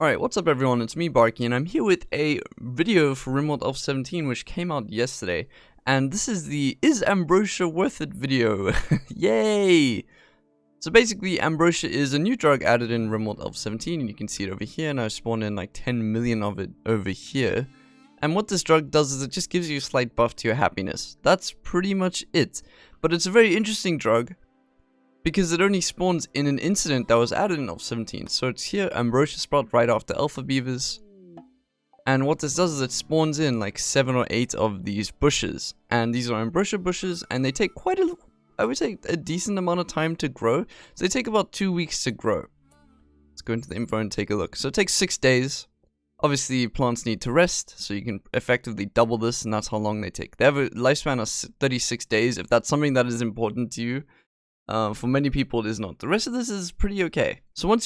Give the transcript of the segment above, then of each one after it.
Alright, what's up everyone, it's me BaRKy, and I'm here with a video for Rimworld Alpha 17 which came out yesterday. And this is the Is Ambrosia Worth It video. Yay! So basically, Ambrosia is a new drug added in Rimworld Alpha 17, and you can see it over here, and I've spawned in like 10 million of it over here. And what this drug does is it just gives you a slight buff to your happiness. That's pretty much it. But it's a very interesting drug, because it only spawns in an incident that was added in Alpha 17. So it's here, Ambrosia sprout right after Alpha Beavers. And what this does is it spawns in like 7 or 8 of these bushes. And these are Ambrosia bushes, and they take quite a, I would say, a decent amount of time to grow. So they take about 2 weeks to grow. Let's go into the info and take a look. So it takes 6 days. Obviously, plants need to rest, so you can effectively double this, and that's how long they take. They have a lifespan of 36 days, if that's something that is important to you. For many people it is not. The rest of this is pretty okay. So once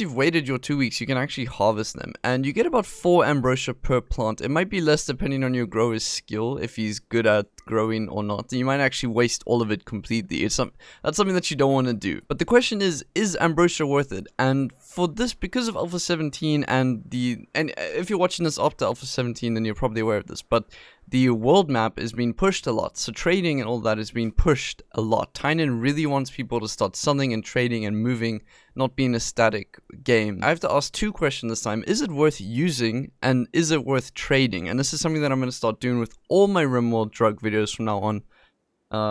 you've waited your 2 weeks, you can actually harvest them, and you get about 4 ambrosia per plant. It might be less depending on your grower's skill, if he's good at growing or not. You might actually waste all of it completely. That's something that you don't want to do. But the question is ambrosia worth it? And for this, because of Alpha 17 and if you're watching this after Alpha 17, then you're probably aware of this, but the world map is being pushed a lot, so trading and all that is being pushed a lot. Tynan really wants people to start selling and trading and moving, not being a static game. I have to ask 2 questions this time. Is it worth using, and is it worth trading? And this is something that I'm going to start doing with all my Rimworld drug videos from now on,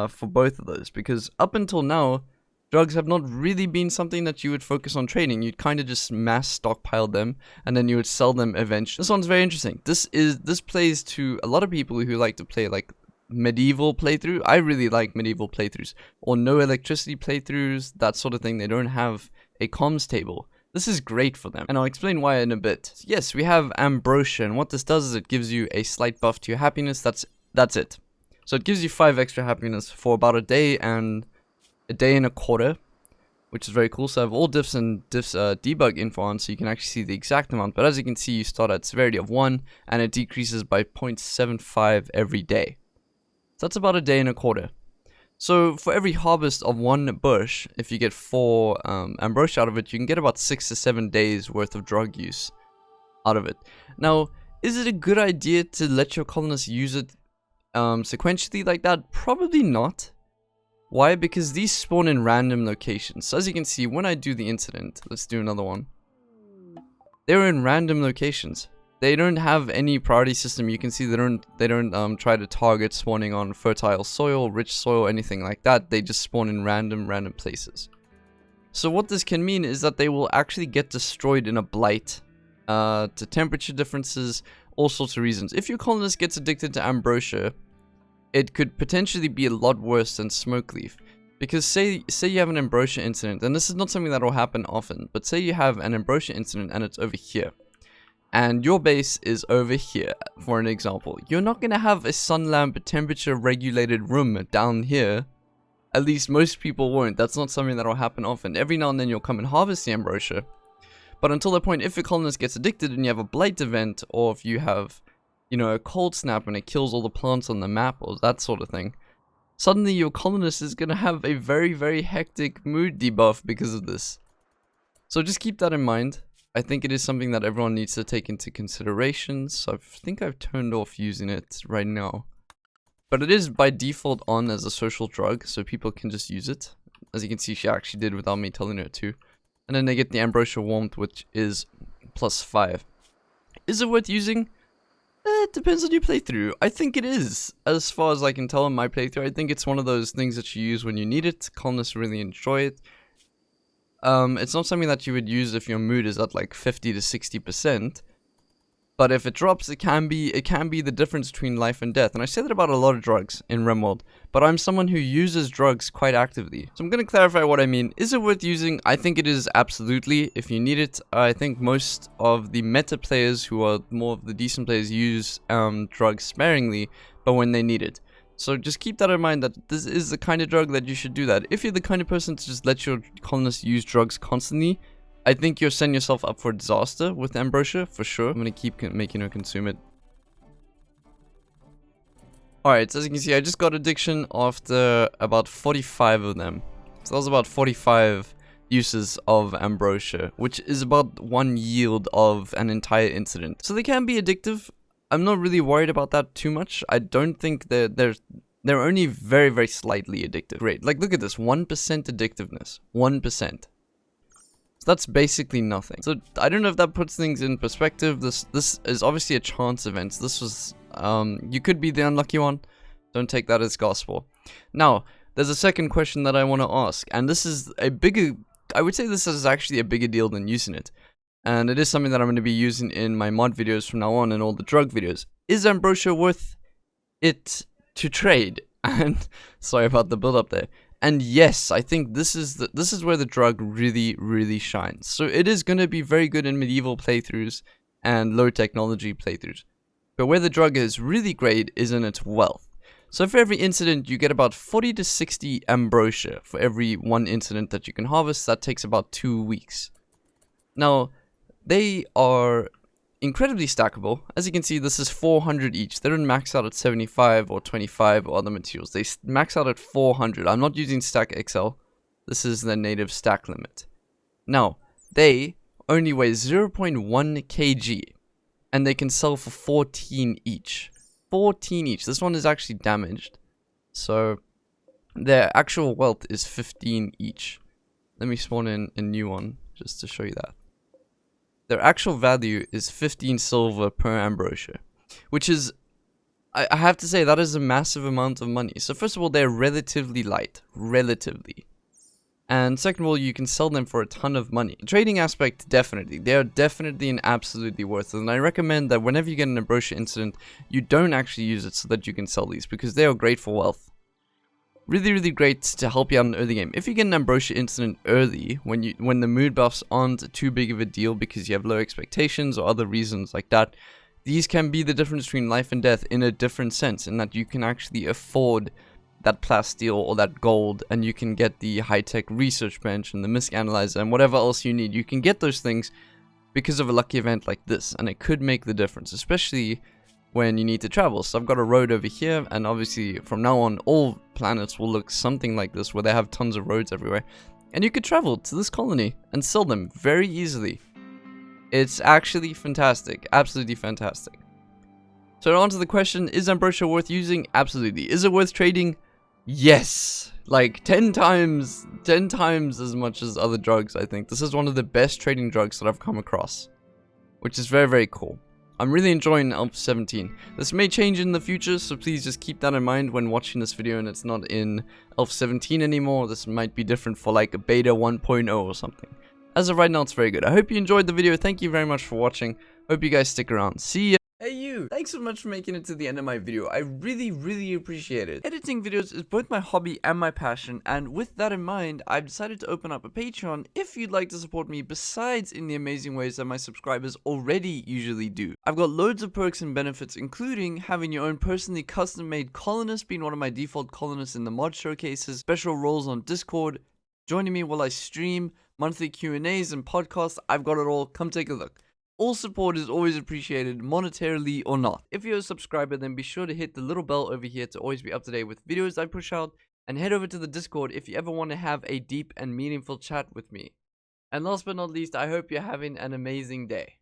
for both of those, because up until now, drugs have not really been something that you would focus on trading. You'd kind of just mass stockpile them, and then you would sell them eventually. This one's very interesting. This plays to a lot of people who like to play like medieval playthrough. I really like medieval playthroughs, or no electricity playthroughs, that sort of thing. They don't have a comms table. This is great for them, and I'll explain why in a bit. Yes, we have Ambrosia, and what this does is it gives you a slight buff to your happiness. That's it. So it gives you 5 extra happiness for about a day and a quarter, which is very cool. So I have all diffs and debug info on, so you can actually see the exact amount. But as you can see, you start at severity of 1, and it decreases by 0.75 every day. So that's about a day and a quarter. So for every harvest of 1 bush, if you get 4 ambrosia out of it, you can get about 6 to 7 days worth of drug use out of it. Now, is it a good idea to let your colonists use it sequentially like that? Probably not. Why? Because these spawn in random locations. So as you can see, when I do the incident, let's do another one. They're in random locations. They don't have any priority system. You can see they don't try to target spawning on fertile soil, rich soil, anything like that. They just spawn in random places. So what this can mean is that they will actually get destroyed in a blight, to temperature differences, all sorts of reasons. If your colonist gets addicted to ambrosia, it could potentially be a lot worse than Smokeleaf. Because say you have an ambrosia incident, and this is not something that will happen often, but say you have an ambrosia incident and it's over here, and your base is over here, for an example. You're not going to have a sun lamp temperature regulated room down here. At least most people won't. That's not something that will happen often. Every now and then you'll come and harvest the ambrosia. But until that point, if a colonist gets addicted and you have a blight event, or if you have, you know, a cold snap and it kills all the plants on the map, or that sort of thing, suddenly your colonist is going to have a very hectic mood debuff because of this. So just keep that in mind. I think it is something that everyone needs to take into consideration, so I think I've turned off using it right now. But it is by default on as a social drug, so people can just use it. As you can see, she actually did without me telling her to. And then they get the Ambrosia Warmth, which is +5. Is it worth using? It depends on your playthrough. I think it is. As far as I can tell in my playthrough, I think it's one of those things that you use when you need it. Colonists really enjoy it. It's not something that you would use if your mood is at like 50 to 60%. But if it drops, it can be the difference between life and death. And I say that about a lot of drugs in Rimworld, but I'm someone who uses drugs quite actively. So I'm going to clarify what I mean. Is it worth using? I think it is, absolutely, if you need it. I think most of the meta players who are more of the decent players use drugs sparingly, but when they need it. So just keep that in mind, that this is the kind of drug that you should do that. If you're the kind of person to just let your colonists use drugs constantly, I think you're setting yourself up for disaster with Ambrosia, for sure. I'm going to keep making her consume it. Alright, so as you can see, I just got addiction after about 45 of them. So that was about 45 uses of Ambrosia, which is about 1 yield of an entire incident. So they can be addictive. I'm not really worried about that too much. I don't think they're only very, very slightly addictive. Great. Like, look at this. 1% addictiveness. 1%. So that's basically nothing. So I don't know if that puts things in perspective. This is obviously a chance event. This was, you could be the unlucky one. Don't take that as gospel. Now, there's a second question that I want to ask. And this is a bigger, I would say this is actually a bigger deal than using it. And it is something that I'm going to be using in my mod videos from now on and all the drug videos. Is Ambrosia worth it to trade? And sorry about the build up there. And yes, I think this is where the drug really, really shines. So it is going to be very good in medieval playthroughs and low technology playthroughs. But where the drug is really great is in its wealth. So for every incident, you get about 40 to 60 Ambrosia for every 1 incident that you can harvest. That takes about 2 weeks. Now, they are incredibly stackable. As you can see, this is 400 each. They don't max out at 75 or 25 or other materials. They max out at 400. I'm not using Stack XL. This is the native stack limit. Now, they only weigh 0.1 kg. And they can sell for 14 each. 14 each. This one is actually damaged. So, their actual wealth is 15 each. Let me spawn in a new one just to show you that. Their actual value is 15 silver per Ambrosia, which is, I have to say, that is a massive amount of money. So first of all, they're relatively light, relatively. And second of all, you can sell them for a ton of money. The trading aspect, definitely. They are definitely and absolutely worth it. And I recommend that whenever you get an Ambrosia incident, you don't actually use it so that you can sell these, because they are great for wealth. Really, really great to help you out in the early game. If you get an Ambrosia incident early, when the mood buffs aren't too big of a deal because you have low expectations or other reasons like that, these can be the difference between life and death in a different sense, in that you can actually afford that plasteel or that gold, and you can get the high-tech research bench and the misc analyzer and whatever else you need. You can get those things because of a lucky event like this, and it could make the difference, especially when you need to travel. So I've got a road over here, and obviously from now on all planets will look something like this, where they have tons of roads everywhere, and you could travel to this colony and sell them very easily. It's actually fantastic, absolutely fantastic. So to answer the question, is Ambrosia worth using? Absolutely. Is it worth trading? Yes, like 10 times as much as other drugs. I think this is one of the best trading drugs that I've come across, which is very, very cool. I'm really enjoying Elf 17. This may change in the future, so please just keep that in mind when watching this video and it's not in Elf 17 anymore. This might be different for like a beta 1.0 or something. As of right now, it's very good. I hope you enjoyed the video. Thank you very much for watching. Hope you guys stick around. See ya. Hey you! Thanks so much for making it to the end of my video. I really, really appreciate it. Editing videos is both my hobby and my passion, and with that in mind, I've decided to open up a Patreon if you'd like to support me besides in the amazing ways that my subscribers already usually do. I've got loads of perks and benefits, including having your own personally custom-made colonist, being one of my default colonists in the mod showcases, special roles on Discord, joining me while I stream, monthly Q&As and podcasts. I've got it all. Come take a look. All support is always appreciated, monetarily or not. If you're a subscriber, then be sure to hit the little bell over here to always be up to date with videos I push out, and head over to the Discord if you ever want to have a deep and meaningful chat with me. And last but not least, I hope you're having an amazing day.